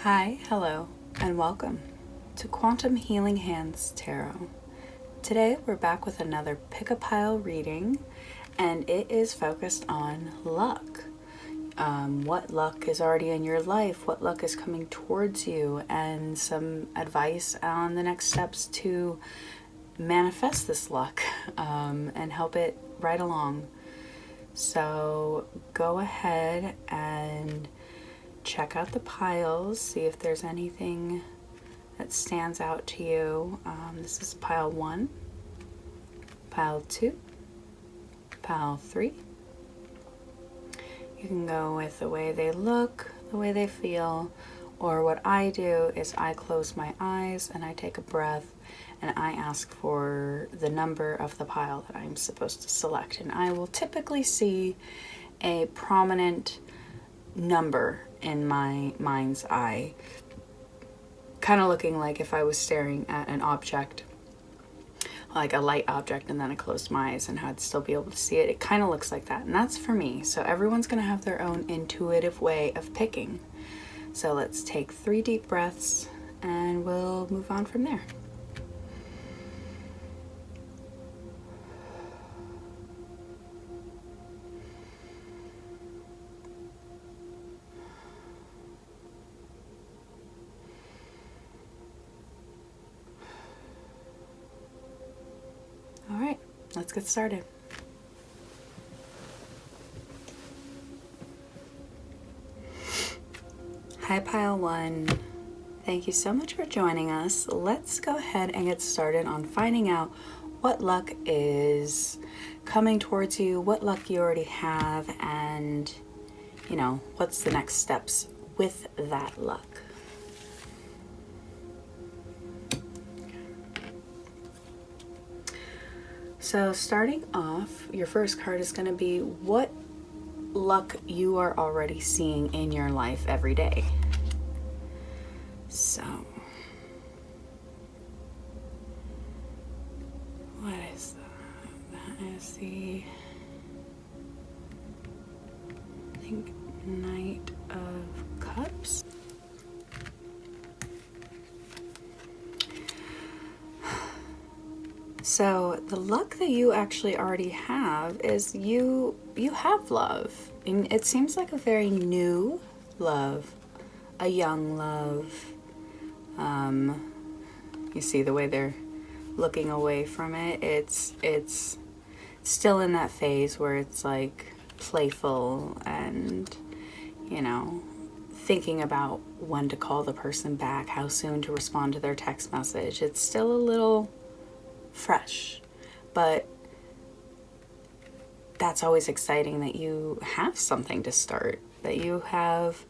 Hi, hello, and welcome to Quantum Healing Hands Tarot. Today we're back with another pick-a-pile reading, and it is focused on luck. What luck is already in your life, what luck is coming towards you, and some advice on the next steps to manifest this luck and help it right along. So go ahead and check out the piles, see if there's anything that stands out to you. This is pile 1, pile 2, pile 3. You can go with the way they look, the way they feel, or what I do is I close my eyes and I take a breath and I ask for the number of the pile that I'm supposed to select. And I will typically see a prominent number in my mind's eye, kind of looking like if I was staring at an object, like a light object, and then I closed my eyes and I'd still be able to see it. It kind of looks like that, and that's for me. So everyone's going to have their own intuitive way of picking. So let's take 3 deep breaths and we'll move on from there. All right, let's get started. Hi, pile 1. Thank you so much for joining us. Let's go ahead and get started on finding out what luck is coming towards you, what luck you already have, and, what's the next steps with that luck. So starting off, your first card is going to be what luck you are already seeing in your life every day. So, what is that? That is the, I think, Knight of Cups. So the luck that you actually already have is you have love. And it seems like a very new love, a young love. You see the way they're looking away from it. It's still in that phase where it's like playful and, thinking about when to call the person back, how soon to respond to their text message. It's still a little fresh, but that's always exciting that you have something to start, that you have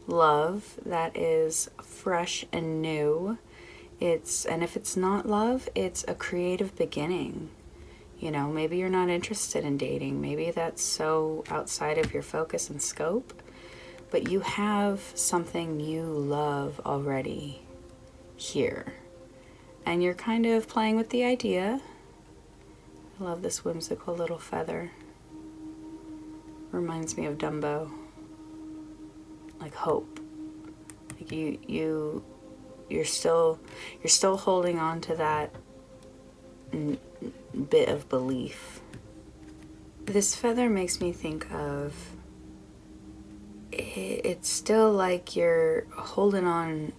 love that is fresh and new. And if it's not love, it's a creative beginning. Maybe you're not interested in dating. Maybe that's so outside of your focus and scope, but you have something you love already here. And you're kind of playing with the idea. I love this whimsical little feather. Reminds me of Dumbo. Like hope. Like you're still holding on to that bit of belief. This feather makes me think of, it's still like you're holding on,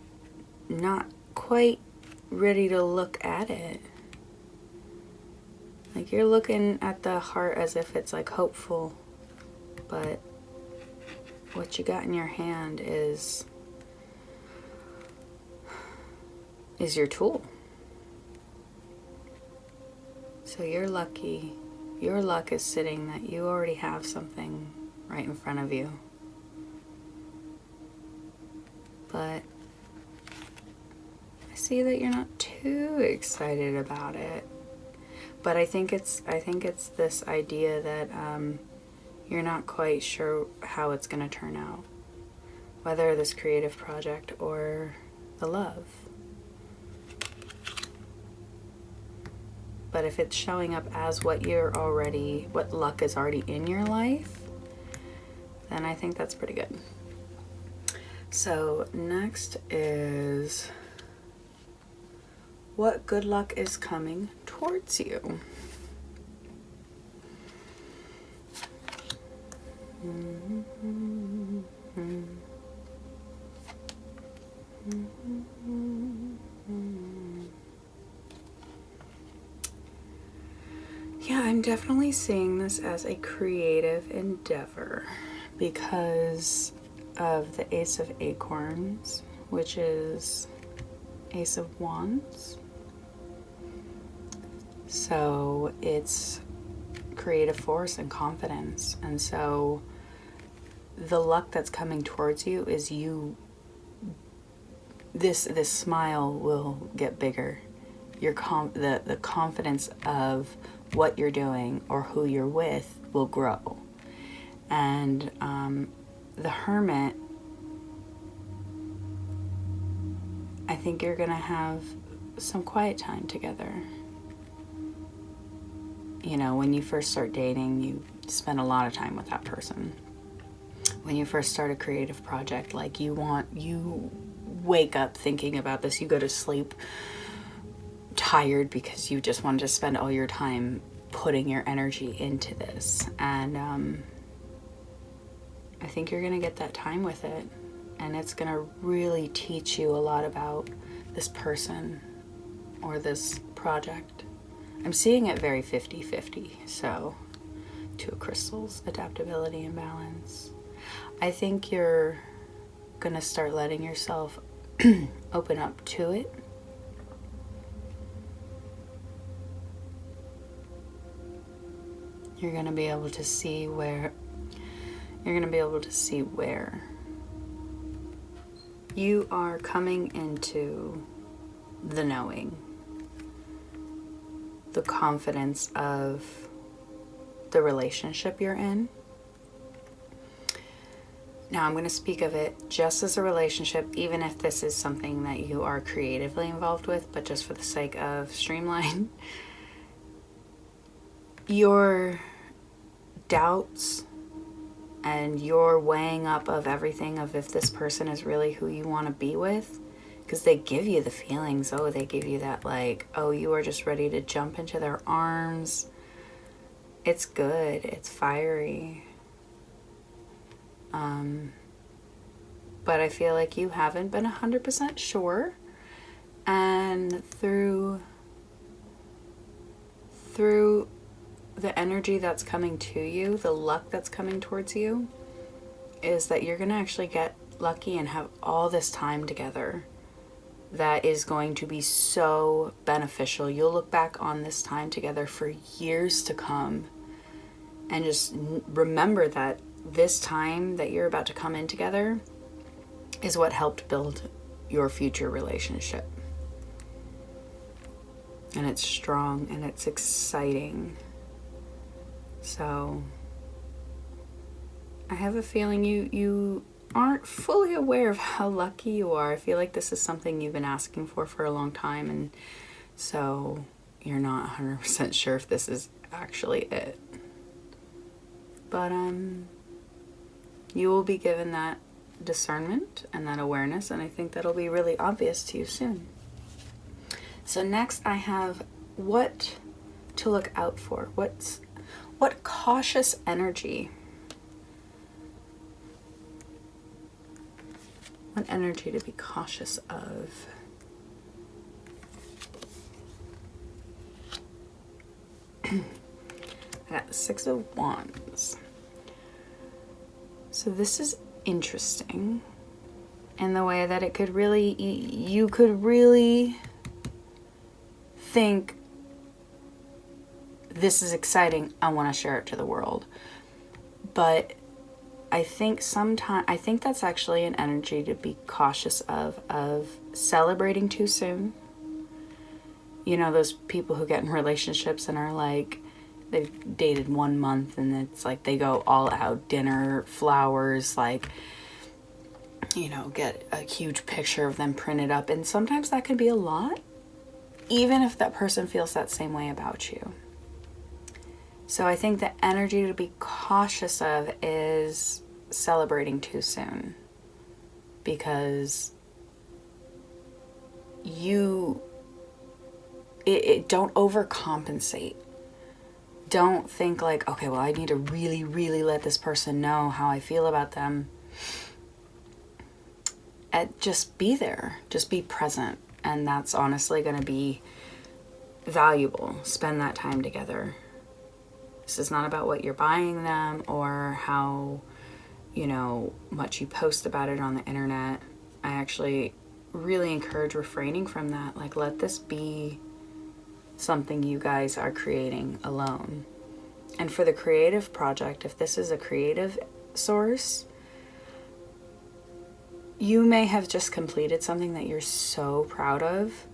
not quite ready to look at it. Like you're looking at the heart as if it's like hopeful, but what you got in your hand is your tool. So you're lucky. Your luck is sitting that you already have something right in front of you. But I see that you're not too excited about it. But I think it's this idea that you're not quite sure how it's going to turn out, whether this creative project or the love. But if it's showing up as what luck is already in your life, then I think that's pretty good. So next is what good luck is coming towards you. Yeah, I'm definitely seeing this as a creative endeavor because of the Ace of Acorns, which is Ace of Wands. So it's creative force and confidence. And so the luck that's coming towards you is this smile will get bigger. The confidence of what you're doing or who you're with will grow. And the Hermit, I think you're gonna have some quiet time together. You know, when you first start dating, you spend a lot of time with that person. When you first start a creative project, like you wake up thinking about this, you go to sleep tired because you just wanted to spend all your time putting your energy into this. And I think you're gonna get that time with it, and it's gonna really teach you a lot about this person or this project. I'm seeing it very 50-50, so two of crystals, adaptability and balance. I think you're gonna start letting yourself open up to it. You're gonna be able to see where you are coming into the knowing, the confidence of the relationship you're in. Now I'm going to speak of it just as a relationship, even if this is something that you are creatively involved with, but just for the sake of streamline. Your doubts and your weighing up of everything of if this person is really who you want to be with, because they give you the feelings. Oh, they give you that like, oh, you are just ready to jump into their arms. It's good. It's fiery. But I feel like you haven't been 100% sure. And through the energy that's coming to you, the luck that's coming towards you, is that you're going to actually get lucky and have all this time together that is going to be so beneficial. You'll look back on this time together for years to come and just remember that this time that you're about to come in together is what helped build your future relationship. And it's strong and it's exciting. So I have a feeling you aren't fully aware of how lucky you are. I feel like this is something you've been asking for a long time, and so you're not 100% sure if this is actually it. But you will be given that discernment and that awareness, and I think that'll be really obvious to you soon. So next I have what to look out for. What cautious energy. What energy to be cautious of. I got the Six of Wands. So this is interesting in the way that it could really, you could really think, this is exciting, I want to share it to the world. But I think that's actually an energy to be cautious of celebrating too soon. You know, those people who get in relationships and are like, they've dated 1 month and it's like they go all out, dinner, flowers, like, you know, get a huge picture of them printed up. And sometimes that can be a lot, even if that person feels that same way about you. So I think the energy to be cautious of is celebrating too soon. because don't overcompensate. Don't think like, okay, well, I need to really, really let this person know how I feel about them. And just be there. Just be present. And that's honestly going to be valuable. Spend that time together. This is not about what you're buying them or how, much you post about it on the internet. I actually really encourage refraining from that. Like, let this be something you guys are creating alone. And for the creative project, if this is a creative source, you may have just completed something that you're so proud of.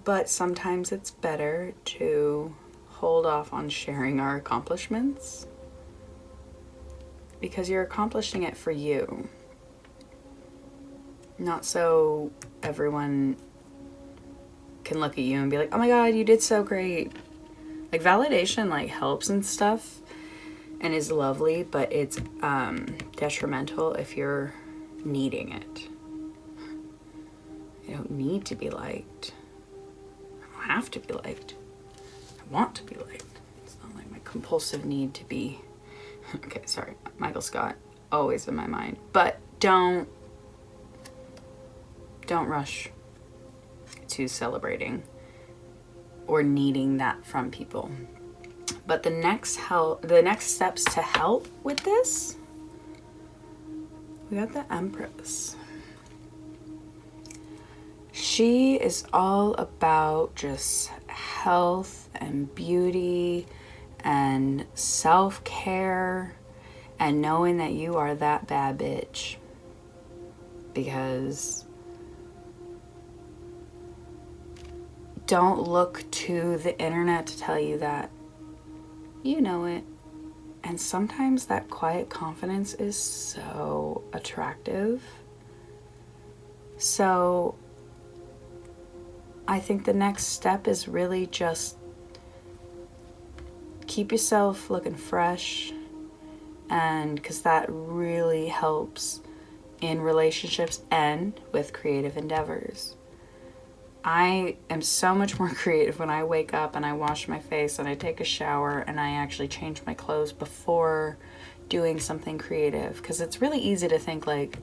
But sometimes it's better to hold off on sharing our accomplishments because you're accomplishing it for you. Not so everyone can look at you and be like, oh my God, you did so great. Like, validation like helps and stuff and is lovely, but it's detrimental if you're needing it. You don't need to be liked. I don't have to be liked. I want to be liked. It's not like my compulsive need to be. Okay, sorry. Michael Scott, always in my mind. But don't rush to celebrating or needing that from people. But the next steps to help with this, we got the Empress. She is all about just health and beauty and self-care and knowing that you are that bad bitch. Because don't look to the internet to tell you that. You know it. And sometimes that quiet confidence is so attractive. So I think the next step is really just keep yourself looking fresh, and because that really helps in relationships and with creative endeavors. I am so much more creative when I wake up and I wash my face and I take a shower and I actually change my clothes before doing something creative, because it's really easy to think like,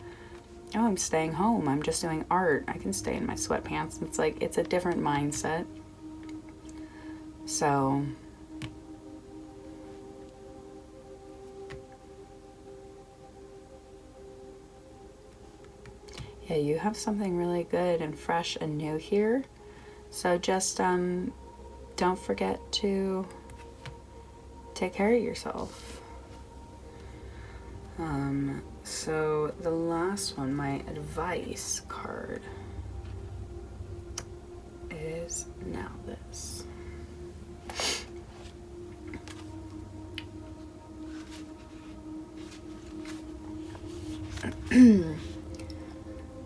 oh, I'm staying home, I'm just doing art, I can stay in my sweatpants. It's like, it's a different mindset. So yeah, you have something really good and fresh and new here. So just don't forget to take care of yourself. So the last one, my advice card, is now this.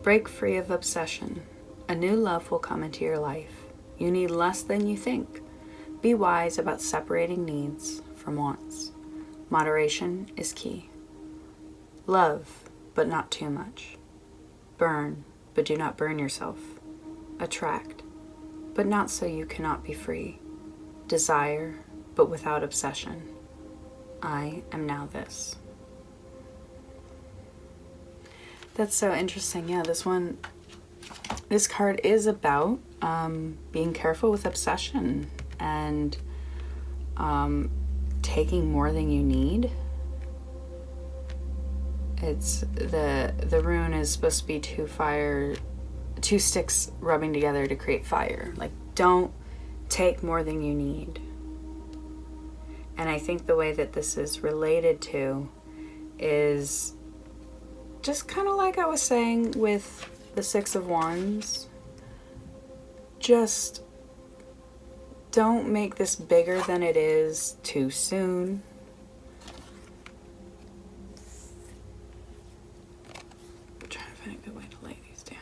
Break free of obsession. A new love will come into your life. You need less than you think. Be wise about separating needs from wants. Moderation is key. Love, but not too much. Burn, but do not burn yourself. Attract, but not so you cannot be free. Desire, but without obsession. I am now this. That's so interesting. Yeah, this card is about being careful with obsession and taking more than you need. It's the rune is supposed to be two sticks rubbing together to create fire. Like, don't take more than you need. And I think the way that this is related to is just kind of like I was saying with the Six of Wands. Just don't make this bigger than it is too soon. I'm trying to find a good way to lay these down.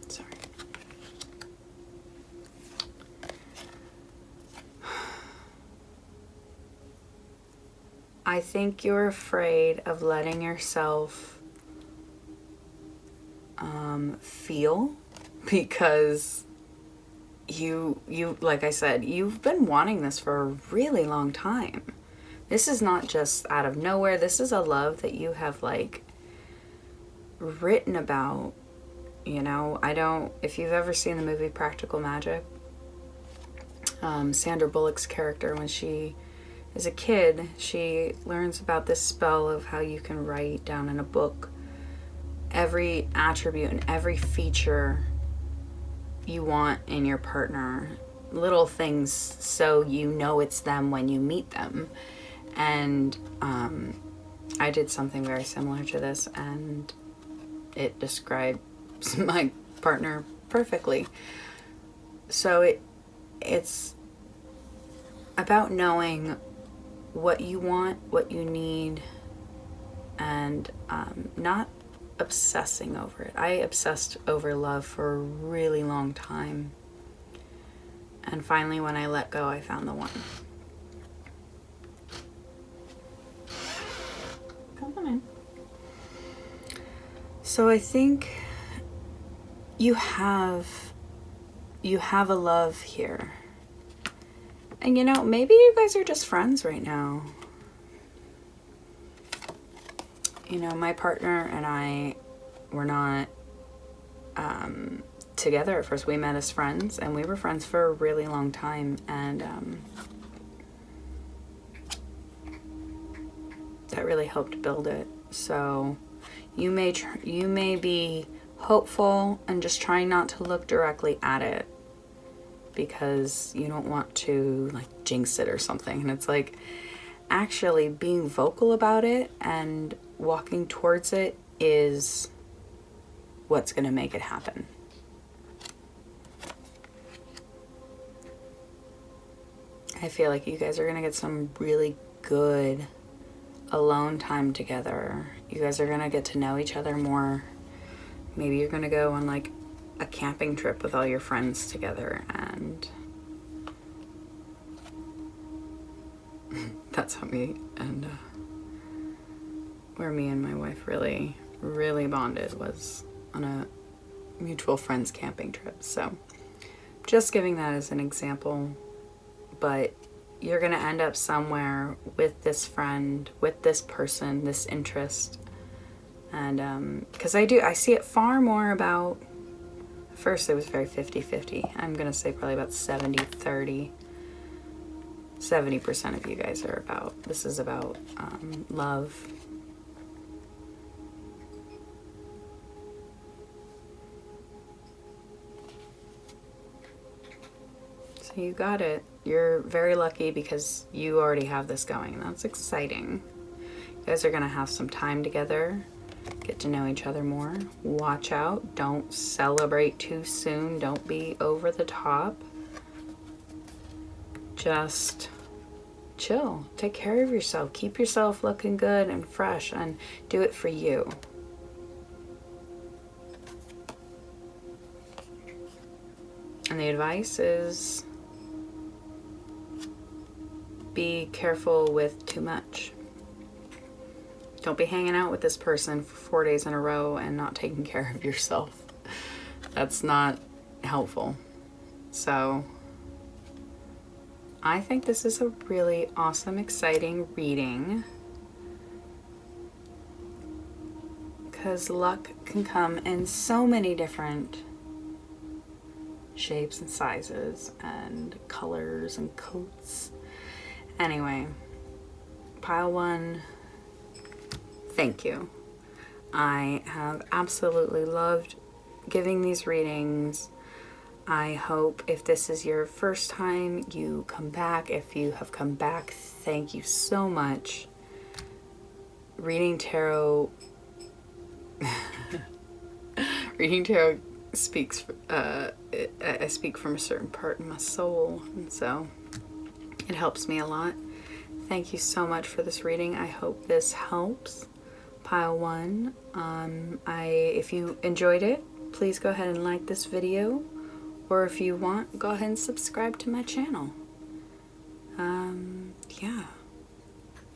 Sorry. I think you're afraid of letting yourself feel, because you like I said, you've been wanting this for a really long time. This is not just out of nowhere. This is a love that you have like written about, you know. If you've ever seen the movie Practical Magic, Sandra Bullock's character, when she is a kid, she learns about this spell of how you can write down in a book every attribute and every feature you want in your partner, little things, so you know it's them when you meet them. And I did something very similar to this, and it describes my partner perfectly. So it's about knowing what you want, what you need, and not obsessing over it. I obsessed over love for a really long time. And finally, when I let go, I found the one. Come on in. So I think you have a love here. And you know, maybe you guys are just friends right now. You know, my partner and I were not together at first. We met as friends, and we were friends for a really long time. And that really helped build it. So you may be hopeful and just trying not to look directly at it, because you don't want to like jinx it or something. And it's like actually being vocal about it and walking towards it is what's going to make it happen. I feel like you guys are going to get some really good alone time together. You guys are going to get to know each other more. Maybe you're going to go on like a camping trip with all your friends together, and that's how where me and my wife really, really bonded, was on a mutual friends camping trip. So just giving that as an example. But you're going to end up somewhere with this friend, with this person, this interest. And because I see it far more about, first it was very 50-50. I'm going to say probably about 70-30. 70% of you guys are about, this is about love. So you got it. You're very lucky because you already have this going. That's exciting. You guys are going to have some time together, get to know each other more. Watch out. Don't celebrate too soon. Don't be over the top. Just chill. Take care of yourself. Keep yourself looking good and fresh, and do it for you. And the advice is be careful with too much. Don't be hanging out with this person for 4 days in a row and not taking care of yourself. That's not helpful. So I think this is a really awesome, exciting reading, because luck can come in so many different shapes and sizes and colors and coats. Anyway, pile one, thank you. I have absolutely loved giving these readings. I hope if this is your first time, you come back. If you have come back, thank you so much. Reading tarot speaks, I speak from a certain part in my soul, and so it helps me a lot. Thank you so much for this reading. I hope this helps. Pile one. If you enjoyed it, please go ahead and like this video, or if you want, go ahead and subscribe to my channel. Yeah.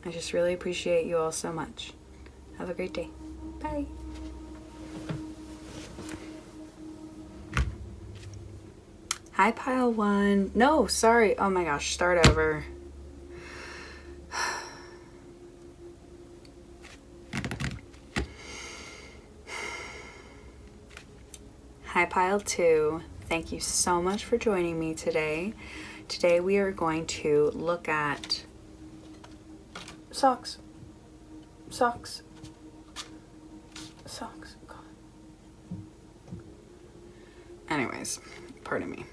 I just really appreciate you all so much. Have a great day. Bye. Hi, pile one. No, sorry. Oh my gosh, start over. Hi, pile two. Thank you so much for joining me today. Today we are going to look at socks. Socks. Socks. God. Anyways, pardon me.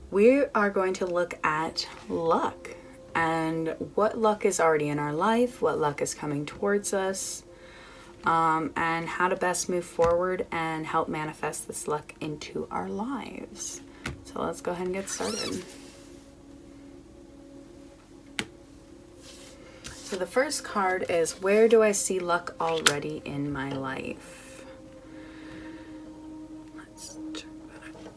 We are going to look at luck and what luck is already in our life, what luck is coming towards us, and how to best move forward and help manifest this luck into our lives. So let's go ahead and get started. So the first card is, where do I see luck already in my life? Let's check that out.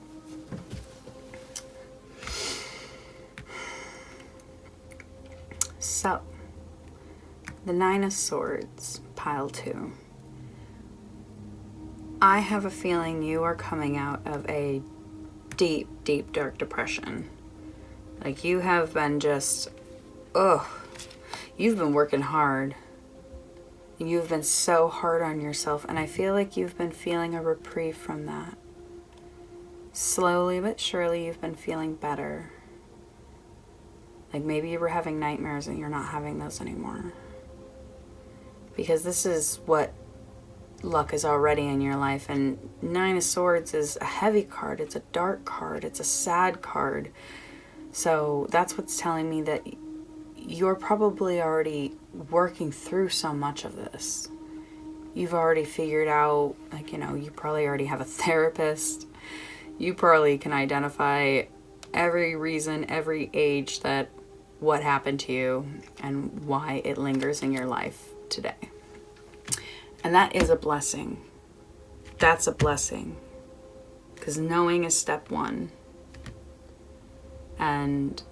So, the Nine of Swords, pile two. I have a feeling you are coming out of a deep, deep, dark depression. Like you have been just, you've been working hard. You've been so hard on yourself, and I feel like you've been feeling a reprieve from that. Slowly but surely you've been feeling better. Like maybe you were having nightmares and you're not having those anymore. Because this is what luck is already in your life, and Nine of Swords is a heavy card. It's a dark card. It's a sad card. So that's what's telling me that you're probably already working through so much of this. You've already figured out, like, you probably already have a therapist. You probably can identify every reason, every age that what happened to you and why it lingers in your life today. And that is a blessing. That's a blessing. Because knowing is step one. And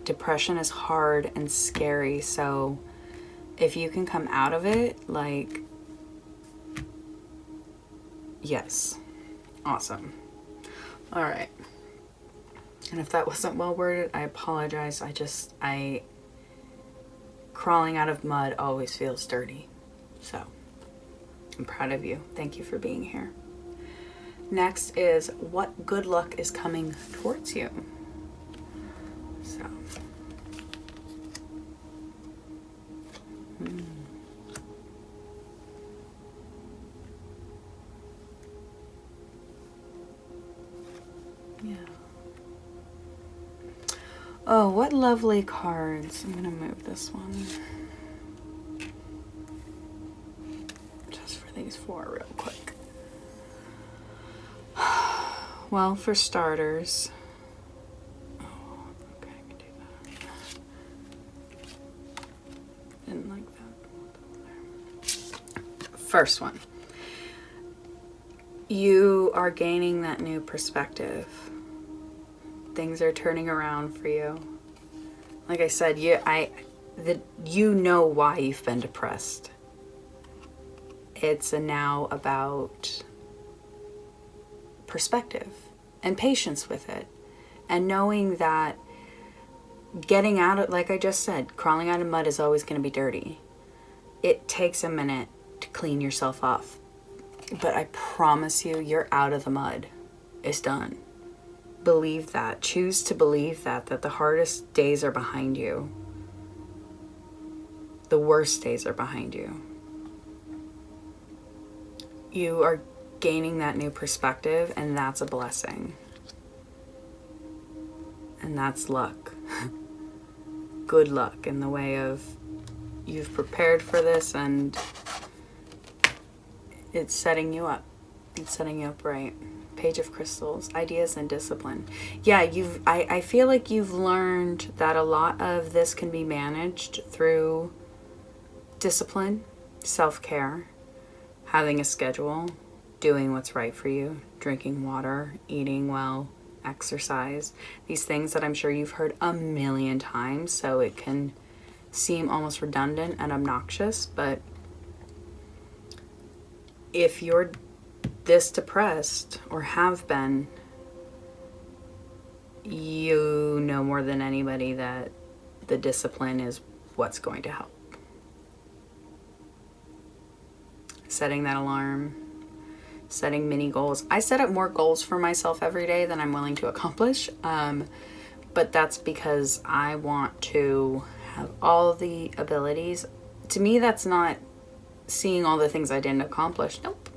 depression is hard and scary. So if you can come out of it, like, yes. Awesome. All right. And if that wasn't well worded, I apologize. Crawling out of mud always feels dirty. So I'm proud of you. Thank you for being here. Next is, what good luck is coming towards you? So. Yeah. Oh, what lovely cards. I'm going to move this one. Just for these four real quick. Well, for starters. Oh, okay, I can do that. Didn't like that. First one. You are gaining that new perspective. Things are turning around for you. Like I said, you know why you've been depressed. It's now about perspective and patience with it. And knowing that getting out of, like I just said, crawling out of mud is always going to be dirty. It takes a minute to clean yourself off. But I promise you, you're out of the mud. It's done. Believe that. Choose to believe that the hardest days are behind you. The worst days are behind you. You are gaining that new perspective, and that's a blessing. And that's luck. Good luck in the way of you've prepared for this, and it's setting you up. It's setting you up right. Page of Crystals, ideas and discipline. Yeah, I feel like you've learned that a lot of this can be managed through discipline, self-care, having a schedule, doing what's right for you, drinking water, eating well, exercise, these things that I'm sure you've heard a million times, so it can seem almost redundant and obnoxious. But if you're this depressed or have been, you know more than anybody that the discipline is what's going to help. Setting that alarm, setting mini goals. I set up more goals for myself every day than I'm willing to accomplish. But that's because I want to have all the abilities. To me, that's not seeing all the things I didn't accomplish. Nope.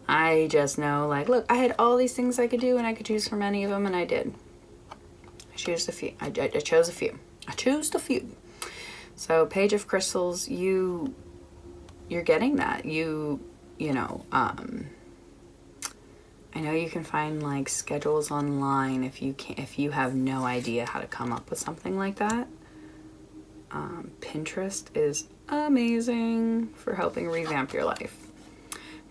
I just know, like, look, I had all these things I could do and I could choose from any of them, and I did. I chose a few. I chose a few. I chose the few. So Page of Crystals, you're getting that. You know, I know you can find like schedules online if you have no idea how to come up with something like that. Pinterest is amazing for helping revamp your life.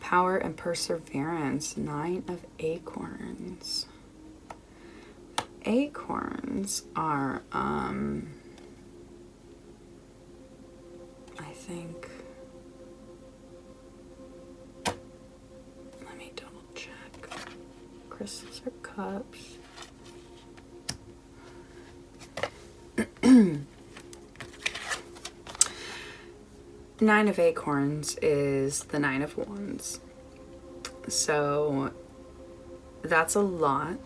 Power and perseverance, 9 of Acorns. Acorns are, I think, let me double check. Crystals or cups. Nine of Acorns is the 9 of Wands. So that's a lot.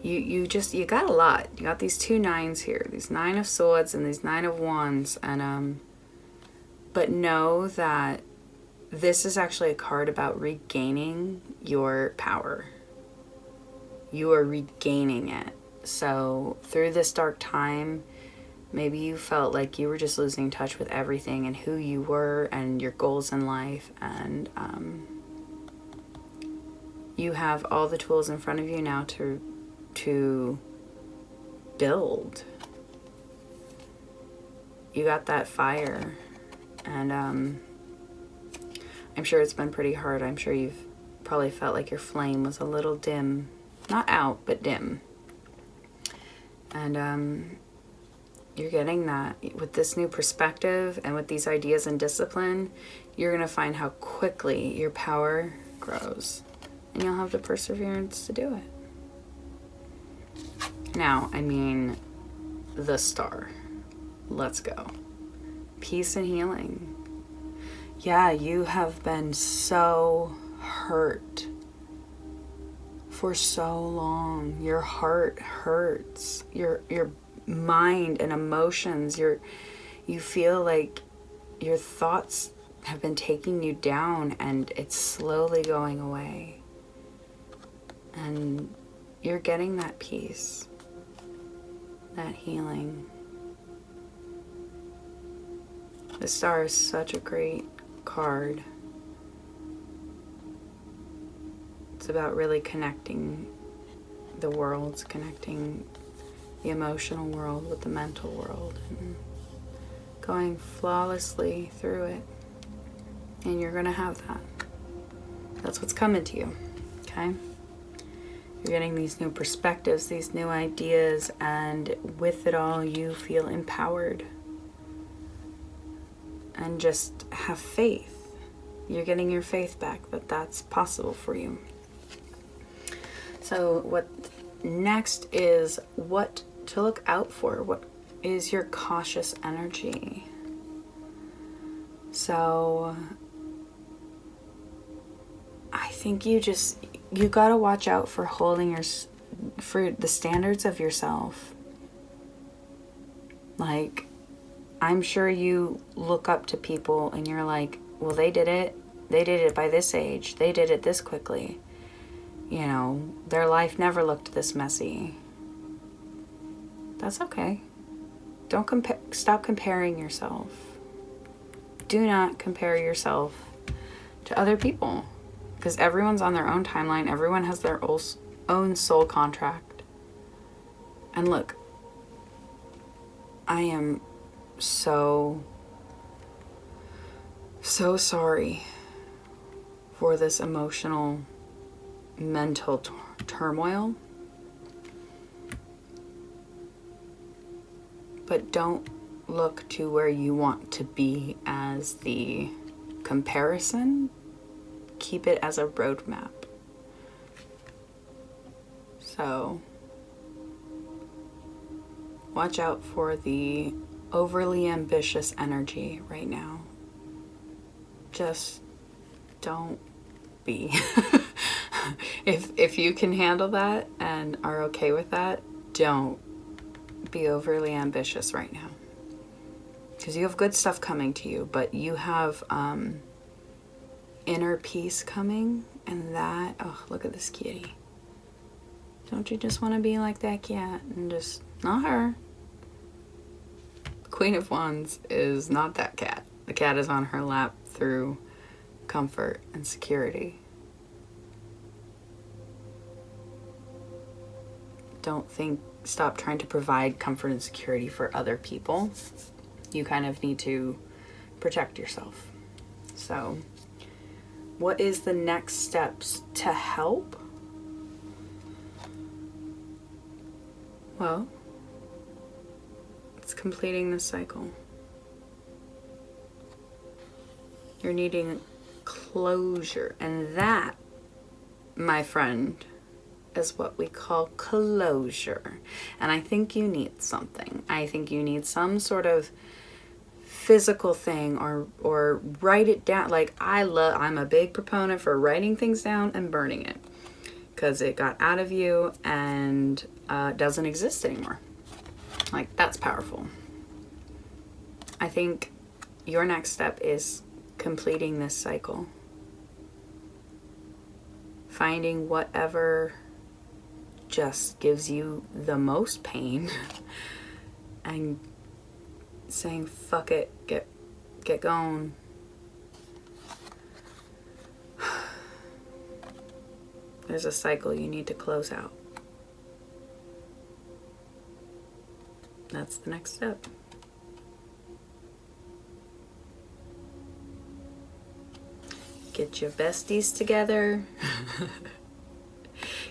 You got a lot. You got these 2 9s here, these 9 of Swords and these 9 of Wands, and but know that this is actually a card about regaining your power. You are regaining it. So through this dark time, maybe you felt like you were just losing touch with everything and who you were and your goals in life, and you have all the tools in front of you now to build. You got that fire, and I'm sure it's been pretty hard. I'm sure you've probably felt like your flame was a little dim, not out, but dim. And you're getting that with this new perspective and with these ideas and discipline. You're going to find how quickly your power grows, and you'll have the perseverance to do it. Now, I mean, the star. Let's go. Peace and healing. Yeah, you have been so hurt for so long. Your heart hurts. Your mind and emotions. You feel like your thoughts have been taking you down, and it's slowly going away. And you're getting that peace, that healing. The star is such a great card. It's about really connecting the worlds, connecting the emotional world with the mental world, and going flawlessly through it. And you're going to have that. That's what's coming to you, okay? You're getting these new perspectives, these new ideas, and with it all, you feel empowered. And just have faith. You're getting your faith back that that's possible for you. So what next is what to look out for. What is your cautious energy? So I think you got to watch out for for the standards of yourself. Like, I'm sure you look up to people and you're like, well, they did it by this age. They did it this quickly. You know, their life never looked this messy. That's okay. Don't stop comparing yourself. Do not compare yourself to other people, because everyone's on their own timeline. Everyone has their own soul contract. And look, I am so sorry for this emotional, mental turmoil. but don't look to where you want to be as the comparison. Keep it as a roadmap. So watch out for the overly ambitious energy right now. Just don't be. If you can handle that and are okay with that, don't be overly ambitious right now. Because you have good stuff coming to you, but you have inner peace coming, and that, oh, look at this kitty. Don't you just want to be like that cat and just, not her. Queen of Wands is not that cat. The cat is on her lap through comfort and security. Stop trying to provide comfort and security for other people. You kind of need to protect yourself. So, what is the next steps to help? Well, it's completing the cycle. You're needing closure, and that, my friend, is what we call closure. And I think you need something. I think you need some sort of physical thing, or write it down. Like, I'm a big proponent for writing things down and burning it, because it got out of you and doesn't exist anymore. Like, that's powerful. I think your next step is completing this cycle. Finding whatever just gives you the most pain and saying, fuck it, get going. There's a cycle you need to close out. That's the next step. Get your besties together.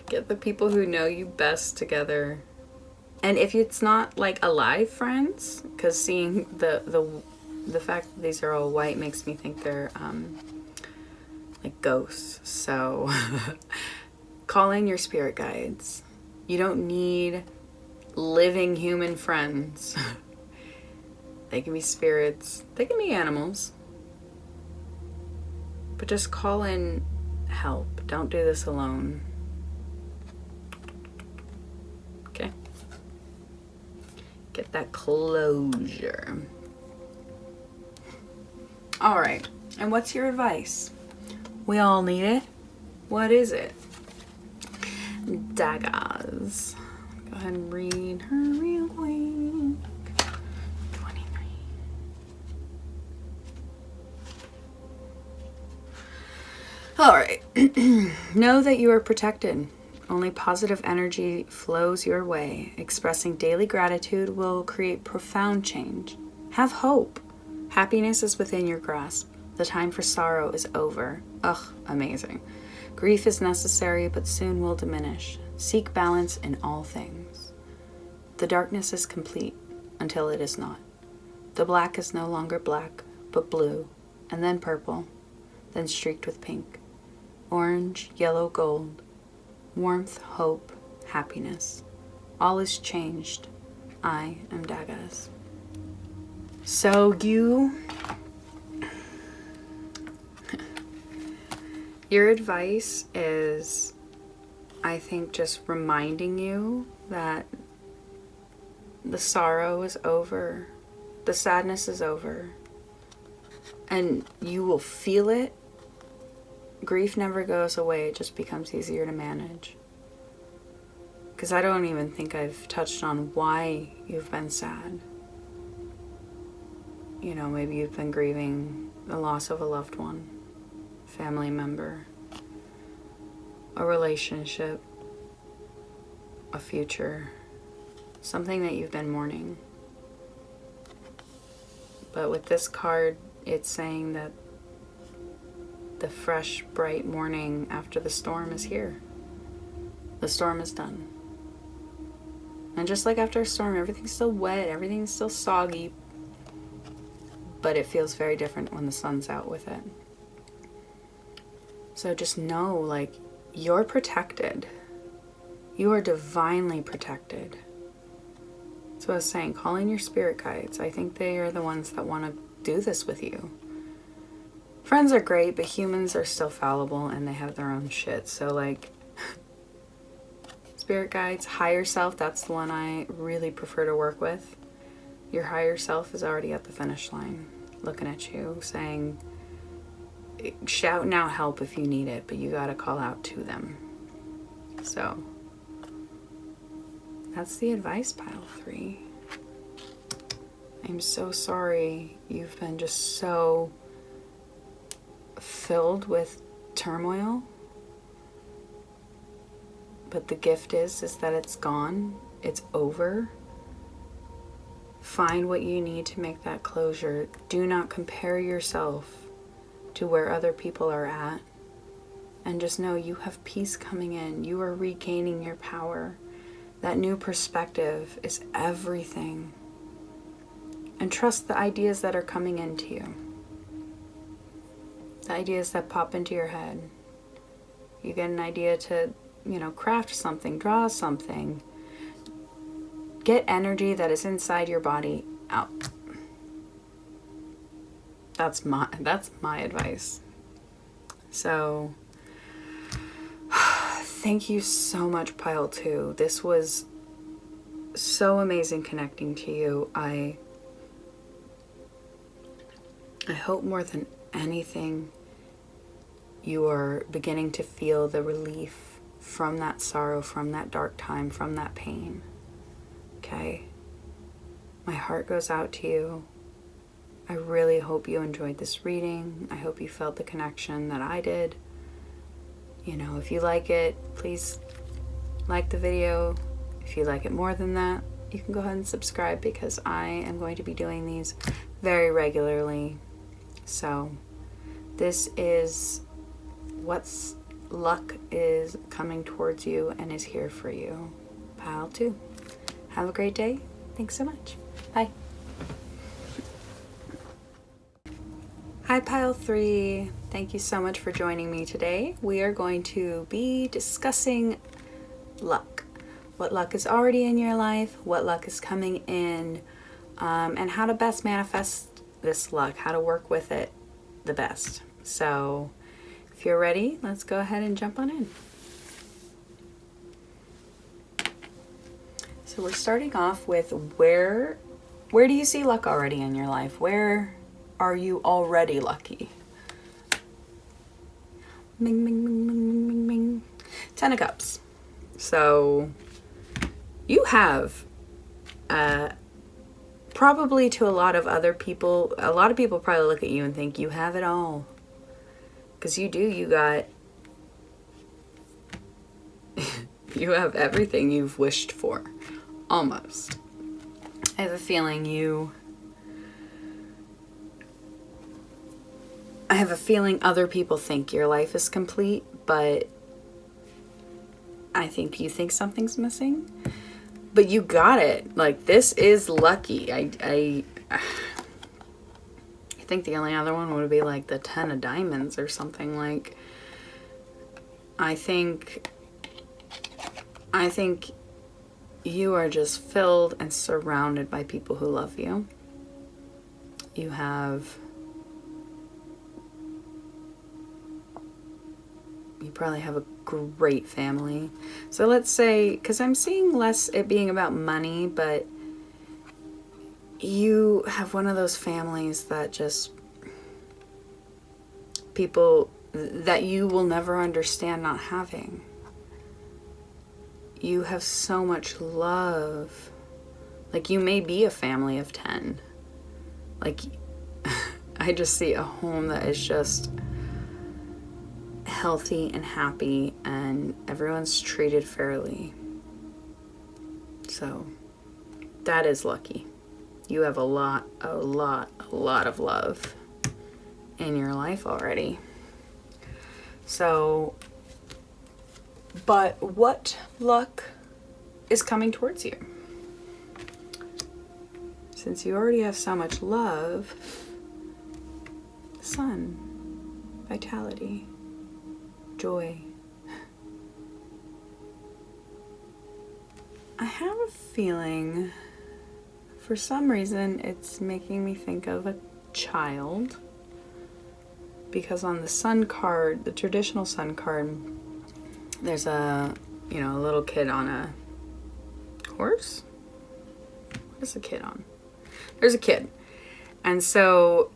Get the people who know you best together. And if it's not like alive friends, because seeing the fact that these are all white makes me think they're like ghosts. So call in your spirit guides. You don't need living human friends. They can be spirits, they can be animals. But just call in help. Don't do this alone. Okay? Get that closure. All right. And what's your advice? We all need it. What is it? Daggers. Go ahead and read her real quick. 23. All right. Know that you are protected. Only positive energy flows your way. Expressing daily gratitude will create profound change. Have hope. Happiness is within your grasp. The time for sorrow is over. Ugh, amazing. Grief is necessary, but soon will diminish. Seek balance in all things. The darkness is complete until it is not. The black is no longer black, but blue, and then purple, then streaked with pink. Orange, yellow, gold. Warmth, hope, happiness. All is changed. I am Daggers. So your advice is, I think, just reminding you that the sorrow is over. The sadness is over. And you will feel it. Grief never goes away. It just becomes easier to manage. Because I don't even think I've touched on why you've been sad. You know, maybe you've been grieving the loss of a loved one, family member, a relationship, a future, something that you've been mourning. But with this card, it's saying that the fresh, bright morning after the storm is here. The storm is done. And just like after a storm, everything's still wet, everything's still soggy, but it feels very different when the sun's out with it. So just know, like, you're protected. You are divinely protected. So I was saying, call in your spirit guides. I think they are the ones that want to do this with you. Friends are great, but humans are still fallible and they have their own shit. So, like, spirit guides, higher self, that's the one I really prefer to work with. Your higher self is already at the finish line, looking at you, saying, shout now help if you need it, but you gotta call out to them. So, that's the advice, pile 3. I'm so sorry you've been just so filled with turmoil. But the gift is that it's gone. It's over. Find what you need to make that closure. Do not compare yourself to where other people are at. And just know you have peace coming in. You are regaining your power. That new perspective is everything. And trust the ideas that are coming into you. The ideas that pop into your head. You get an idea to, craft something, draw something. Get energy that is inside your body out. That's my advice. So, thank you so much, pile 2. This was so amazing connecting to you. I hope more than anything you are beginning to feel the relief from that sorrow, from that dark time, from that pain. Okay? My heart goes out to you. I really hope you enjoyed this reading. I hope you felt the connection that I did. If you like it, please like the video. If you like it more than that, you can go ahead and subscribe, because I am going to be doing these very regularly. So this is what's luck is coming towards you and is here for you. Pile 2. Have a great day. Thanks so much. Bye. Hi, pile 3. Thank you so much for joining me today. We are going to be discussing luck. What luck is already in your life, what luck is coming in, and how to best manifest this luck, how to work with it the best. So if you're ready, let's go ahead and jump on in. So we're starting off with where do you see luck already in your life? Where are you already lucky? Ming, ming, ming, ming, ming, ming. 10 of Cups. So you have probably, to a lot of people probably look at you and think you have it all. Because you do. You got you have everything you've wished for. Almost. I have a feeling other people think your life is complete, but I think you think something's missing. But you got it. Like, this is lucky. I think the only other one would be like the 10 of Diamonds or something. Like, I think you are just filled and surrounded by people who love you. You probably have a great family. So let's say, because I'm seeing less it being about money, but you have one of those families that just, people that you will never understand not having. You have so much love. Like, you may be a family of 10. Like, I just see a home that is just healthy and happy, and everyone's treated fairly. So that is lucky. You have a lot of love in your life already. So, but what luck is coming towards you? since you already have so much love, sun, vitality, joy. I have a feeling, for some reason, it's making me think of a child. Because on the sun card, the traditional sun card, there's a little kid on a horse? What is the kid on? There's a kid. And so,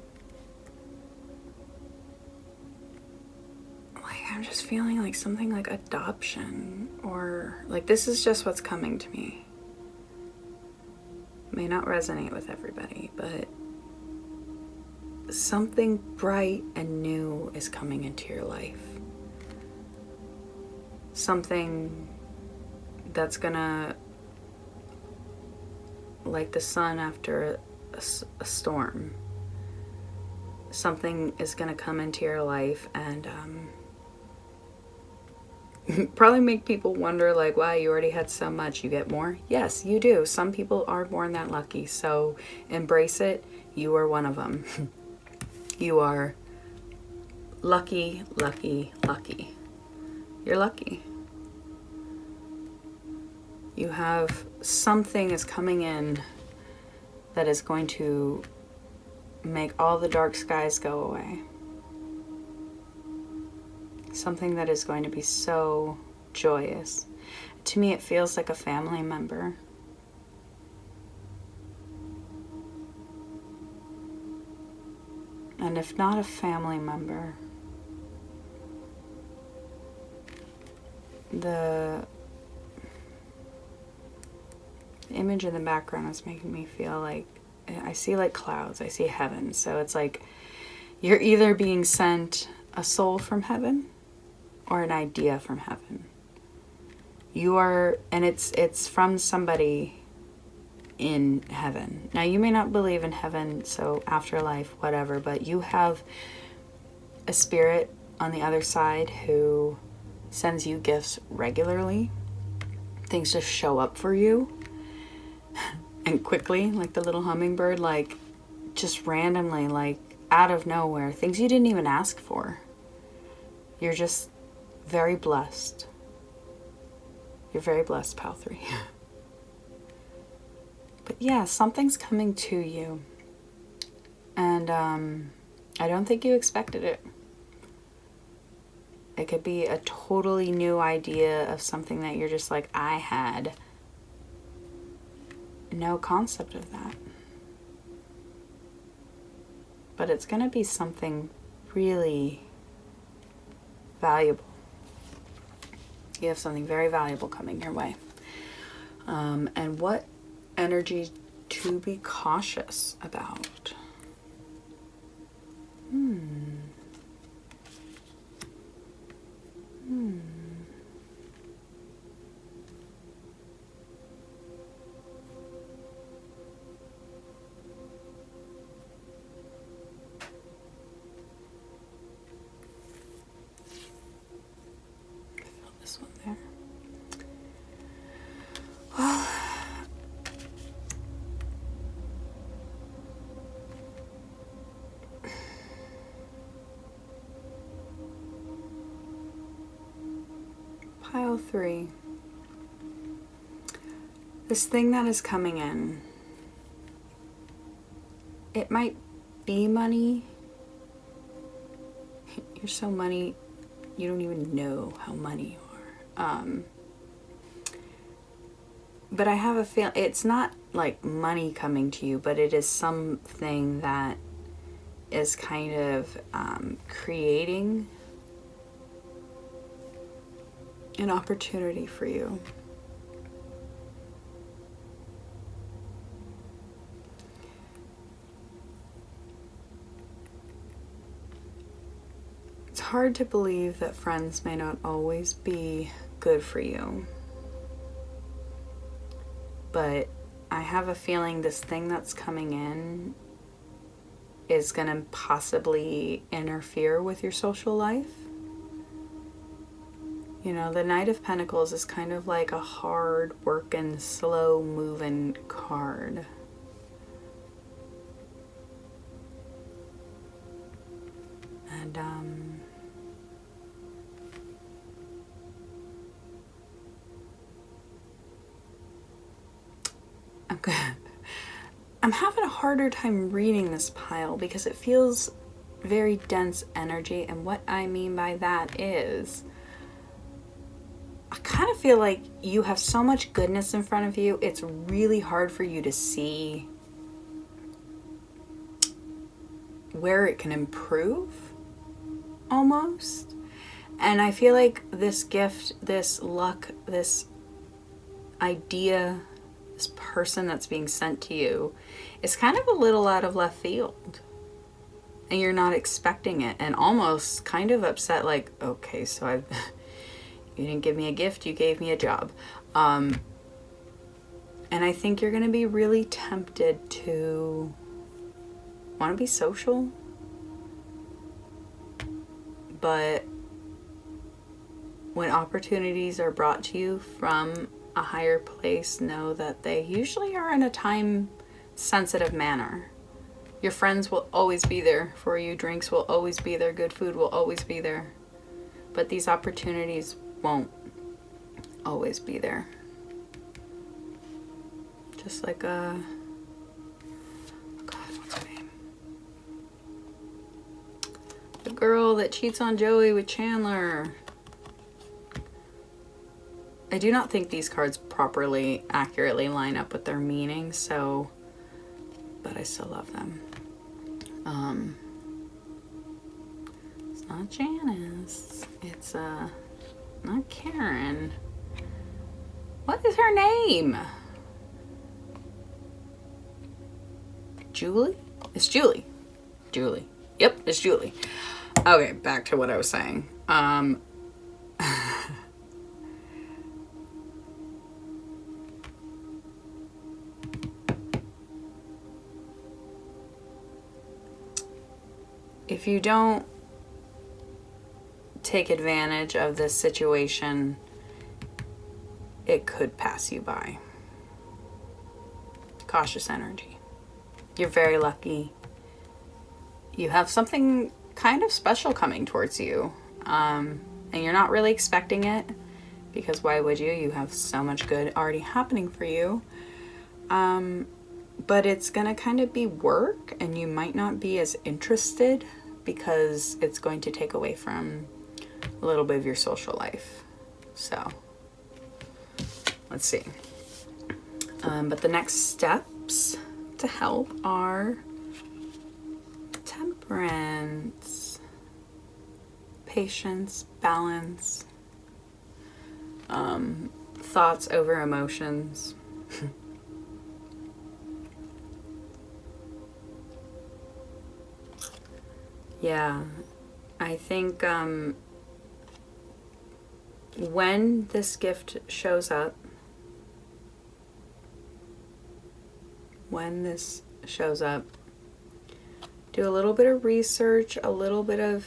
like, I'm just feeling like something like adoption, or like this is just what's coming to me. May not resonate with everybody, but something bright and new is coming into your life. Something that's gonna, like the sun after a storm, something is gonna come into your life and probably make people wonder, like, wow, you already had so much, you get more? Yes, you do. Some people are born that lucky, so embrace it. You are one of them. You are lucky, lucky, lucky. You're lucky. You have something is coming in that is going to make all the dark skies go away. Something that is going to be so joyous. To me, it feels like a family member. And if not a family member, the image in the background is making me feel like, I see like clouds, I see heaven. So it's like you're either being sent a soul from heaven or an idea from heaven. You are, and it's from somebody in heaven. Now, you may not believe in heaven, so afterlife, whatever, but you have a spirit on the other side who sends you gifts regularly. Things just show up for you and quickly, like the little hummingbird, like just randomly, like out of nowhere, things you didn't even ask for. You're just very blessed. You're very blessed, Pal 3. But yeah, something's coming to you. And I don't think you expected it. It could be a totally new idea of something that you're just like, I had no concept of that. But it's going to be something really valuable. You have something very valuable coming your way. And what energy to be cautious about? Fill this one there. Well, Pile 3. This thing that is coming in, it might be money. You're so money, you don't even know how money you are. But I have a feeling it's not like money coming to you, but it is something that is kind of creating an opportunity for you. It's hard to believe that friends may not always be good for you. But I have a feeling this thing that's coming in is going to possibly interfere with your social life. You know, the Knight of Pentacles is kind of like a hard working, slow moving card. I'm having a harder time reading this pile because it feels very dense energy. And what I mean by that is I kind of feel like you have so much goodness in front of you, it's really hard for you to see where it can improve, almost. And I feel like this gift, this luck, this idea, this person that's being sent to you is kind of a little out of left field. And you're not expecting it, and almost kind of upset, like, okay, so you didn't give me a gift, you gave me a job. And I think you're going to be really tempted to want to be social. But when opportunities are brought to you from a higher place, know that they usually are in a time-sensitive manner. Your friends will always be there for you. Drinks will always be there. Good food will always be there. But these opportunities won't always be there. Just like God, what's her name? The girl that cheats on Joey with Chandler. I do not think these cards properly, accurately line up with their meaning, so, but I still love them. It's not Janice. It's, not Karen. What is her name? Julie? It's Julie. Julie. Yep, it's Julie. Okay, back to what I was saying. If you don't take advantage of this situation, it could pass you by. Cautious energy. You're very lucky. You have something kind of special coming towards you. And you're not really expecting it, because why would you? You have so much good already happening for you. But it's going to kind of be work, and you might not be as interested because it's going to take away from a little bit of your social life. So, let's see. But the next steps to help are temperance, patience, balance, thoughts over emotions. Yeah, I think when this gift shows up, do a little bit of research, a little bit of,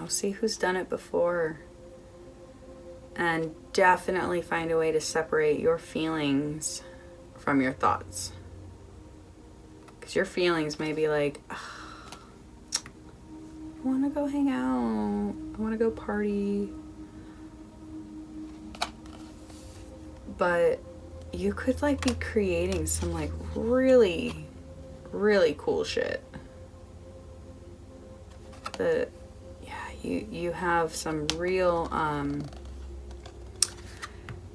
see who's done it before, and definitely find a way to separate your feelings from your thoughts. Because your feelings may be like, I want to go hang out, I want to go party, but you could like be creating some like really, really cool shit. You have some real,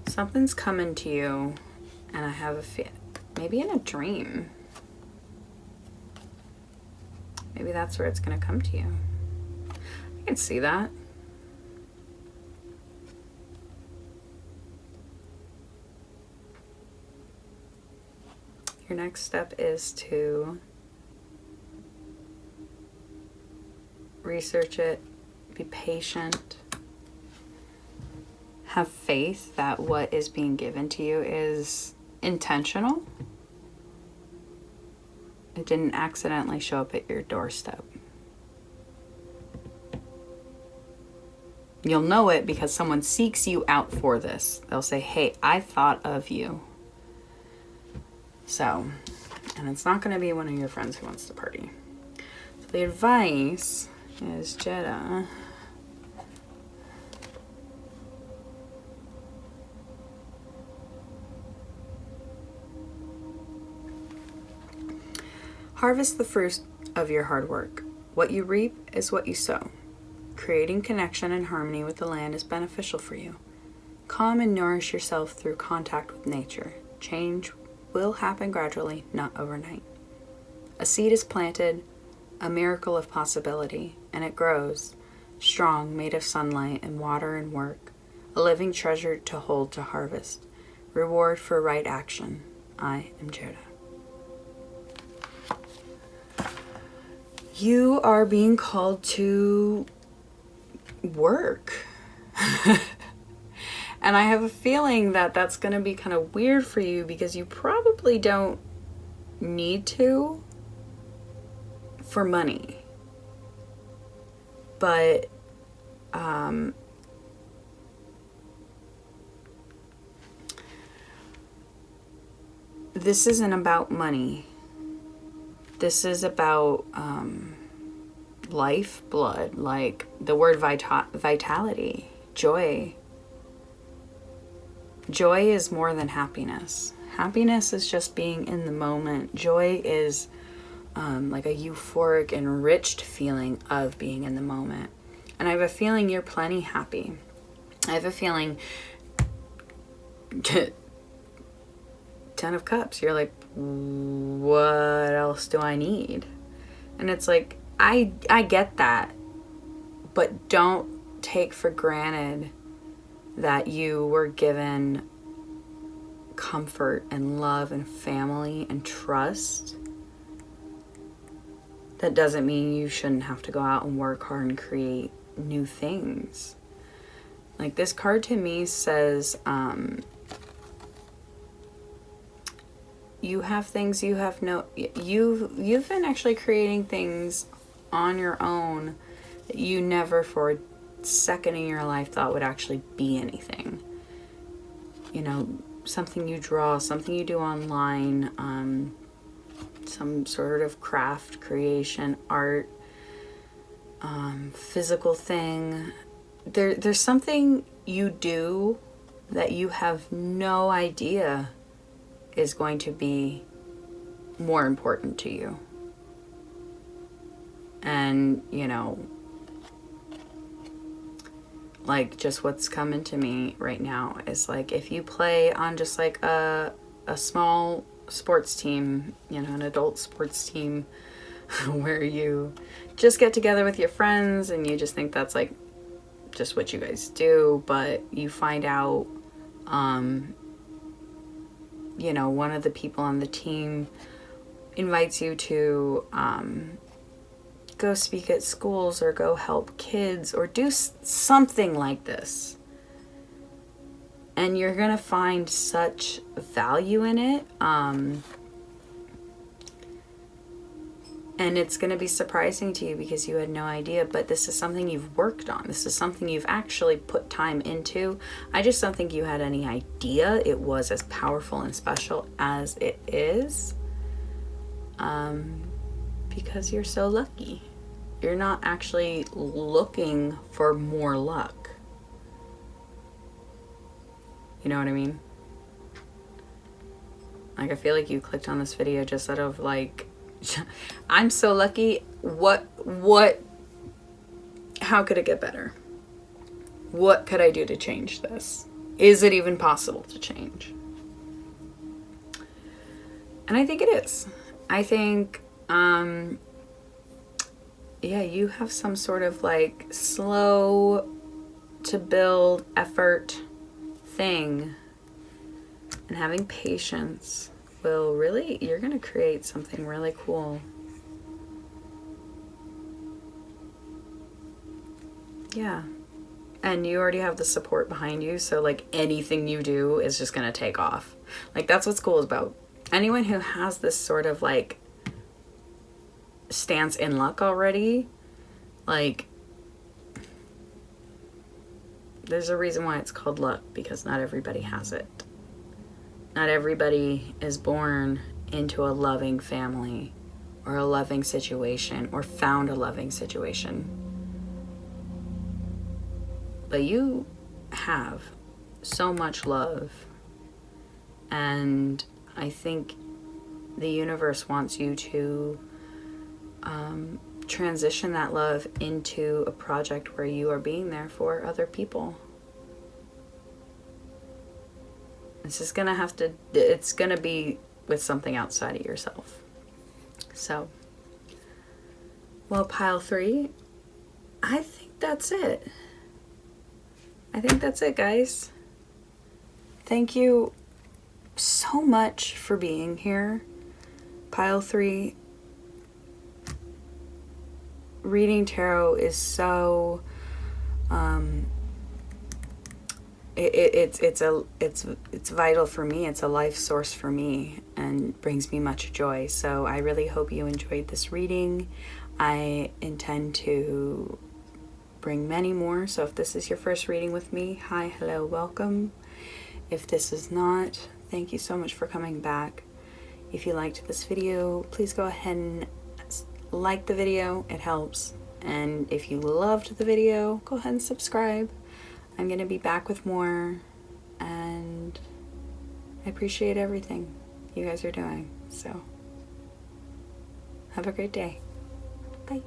something's coming to you, and I have a maybe in a dream. Maybe that's where it's going to come to you. I can see that. Your next step is to research it, be patient, have faith that what is being given to you is intentional. It didn't accidentally show up at your doorstep. You'll know it because someone seeks you out for this. They'll say, hey, I thought of you. So, and it's not going to be one of your friends who wants to party. So the advice is Jetta. Harvest the fruit of your hard work. What you reap is what you sow. Creating connection and harmony with the land is beneficial for you. Calm and nourish yourself through contact with nature. Change will happen gradually, not overnight. A seed is planted, a miracle of possibility, and it grows, strong, made of sunlight and water and work, a living treasure to hold to harvest. Reward for right action. I am Joda. You are being called to work. And I have a feeling that that's going to be kind of weird for you because you probably don't need to for money. But this isn't about money. This is about life, blood, like the word vitality, joy. Joy is more than happiness. Happiness is just being in the moment. Joy is like a euphoric, enriched feeling of being in the moment. And I have a feeling you're plenty happy. I have a feeling 10 of Cups. You're like, what else do I need? And it's like, I get that. But don't take for granted that you were given comfort and love and family and trust. That doesn't mean you shouldn't have to go out and work hard and create new things. Like this card to me says, you have things you have you've been actually creating things on your own that you never for a second in your life thought would actually be anything. You know, something you draw, something you do online, some sort of craft, creation, art, physical thing. There's something you do that you have no idea is going to be more important to you. And, you know, like just what's coming to me right now is like if you play on just like a small sports team, you know, an adult sports team where you just get together with your friends and you just think that's like just what you guys do, but you find out you know, one of the people on the team invites you to go speak at schools or go help kids or do something like this. And you're going to find such value in it. And it's going to be surprising to you because you had no idea, but this is something you've worked on. This is something you've actually put time into. I just don't think you had any idea it was as powerful and special as it is. Because you're so lucky. You're not actually looking for more luck. You know what I mean? Like, I feel like you clicked on this video just out of like, I'm so lucky. How could it get better? What could I do to change this? Is it even possible to change? And I think it is. I think, yeah, you have some sort of like slow to build effort thing, and having patience will really, you're going to create something really cool. Yeah. And you already have the support behind you, so like anything you do is just going to take off. Like that's what's cool about anyone who has this sort of like stance in luck already. Like there's a reason why it's called luck, because not everybody has it. Not everybody is born into a loving family or a loving situation or found a loving situation. But you have so much love, and I think the universe wants you to transition that love into a project where you are being there for other people. It's gonna be with something outside of yourself. So, well, pile 3, I think that's it. I think that's it, guys. Thank you so much for being here. Pile 3, reading tarot is so it's vital for me. It's a life source for me and brings me much joy. So I really hope you enjoyed this reading. I intend to bring many more. So if this is your first reading with me, hi, hello, welcome. If this is not, thank you so much for coming back. If you liked this video, please go ahead and like the video. It helps. And if you loved the video, go ahead and subscribe. I'm going to be back with more, and I appreciate everything you guys are doing. So have a great day. Bye.